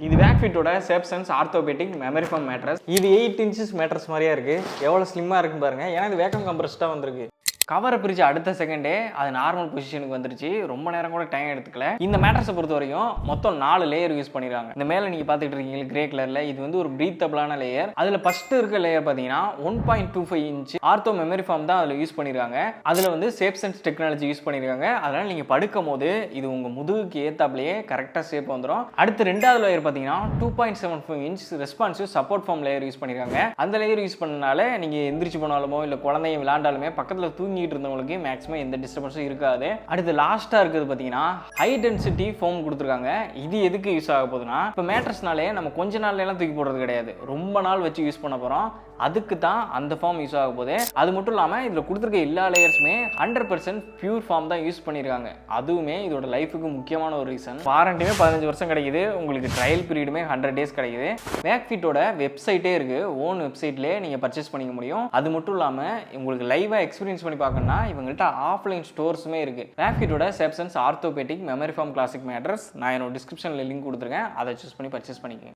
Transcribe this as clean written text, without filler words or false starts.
இது வேக்ஃபிட்டோட சேப்சன்ஸ் orthopaedic memory form mattress. இது 8 inches மேட்ரஸ் மாதிரியா இருக்கு. எவ்வளவு ஸ்லிம்மா இருக்குன்னு பாருங்க. ஏன்னா இது வேக்கம் கம்ப்ரஸ்டா வந்திருக்கு. கவரை பிரிச்சு அடுத்த செகண்டே அது நார்மல் பொசிஷனுக்கு வந்துருச்சு. ரொம்ப நேரம் கூட டைம் எடுத்துக்கல. இந்த மேட்ரஸை பொறுத்த வரைக்கும் மொத்தம் 4 லேயர் யூஸ் பண்ணிருக்காங்க. இந்த மேல நீங்க பாத்துட்டு இருக்கீங்க கிரே கலர்ல, இது வந்து ஒரு பிரீத்தபிளான லேயர். அதுல ஃபர்ஸ்ட் இருக்க லேயர் பாத்தீங்கன்னா 1.25 inch ஆர்த்தோ மெமரி ஃபார்ம் தான் அதுல யூஸ் பண்ணிருக்காங்க. அதுல வந்து சேப்சன்ஸ் டெக்னாலஜி யூஸ் பண்ணிருக்காங்க. அதனால நீங்க படுக்கும் போது இது உங்க முதுகுக்கு ஏத்தாப்லயே கரெக்டா ஷேப் வந்துடும். அடுத்து ரெண்டாவது லேயர் பாத்தீங்கன்னா 2.75 inch responsive support foam layer use பண்ணிருக்காங்க. அந்த லேயர் யூஸ் பண்ணனால நீங்க எந்திரிச்சு போனாலுமோ இல்ல குழந்தைங்க விளையாண்டாலுமே பக்கத்துல தூங்கிட்டு இருந்தவங்களுக்கு மேக்ஸிமம் எந்த டிஸ்டர்பன்ஸும் இருக்காது. அடுத்து லாஸ்டா இருக்குது பாத்தீங்கன்னா ஹை டென்சிட்டி ஃபோம் கொடுத்துருக்காங்க. இது எதுக்கு யூஸ் ஆக போகுதுன்னா, இப்போ மேட்ரஸ்னாலே நம்ம கொஞ்ச நாள்ல எல்லாம் தூக்கி போடுறது கிடையாது, ரொம்ப நாள் வச்சு யூஸ் பண்ண போறோம். அதுக்கு தான் அந்த ஃபார்ம் யூஸ் ஆக போகுது. அது மட்டும் இல்லாமல் இதில் கொடுத்துருக்க எல்லா லேயர்ஸுமே 100% பியூர் ஃபார்ம் தான் யூஸ் பண்ணியிருக்காங்க. அதுவுமே இதோட லைஃபுக்கு முக்கியமான ஒரு ரீசன். வாரண்டியுமே 15 வருஷம் கிடைக்குது. உங்களுக்கு ட்ரையல் பீரியடுமே 100 days கிடைக்குது. வேக்ஃபிட்டோட வெப்சைட்டே இருக்கு. ஓன் வெப்சைட்லேயே நீங்கள் பர்ச்சேஸ் பண்ணிக்க முடியும். அது மட்டும் இல்லாமல் உங்களுக்கு லைவாக எக்ஸ்பீரியன்ஸ் பண்ணி பார்க்கணும்னா இவங்கள்ட்ட ஆஃப்லைன் ஸ்டோர்ஸுமே இருக்கு. வேக்ஃபிட்டோட சேப்சன்ஸ் orthopaedic memory foam classic mattress நான் என்னோட டிஸ்கிரிப்ஷனில் லிங்க் கொடுத்துருக்கேன். அதை சூஸ் பண்ணி பர்ச்சேஸ் பண்ணிக்கோங்க.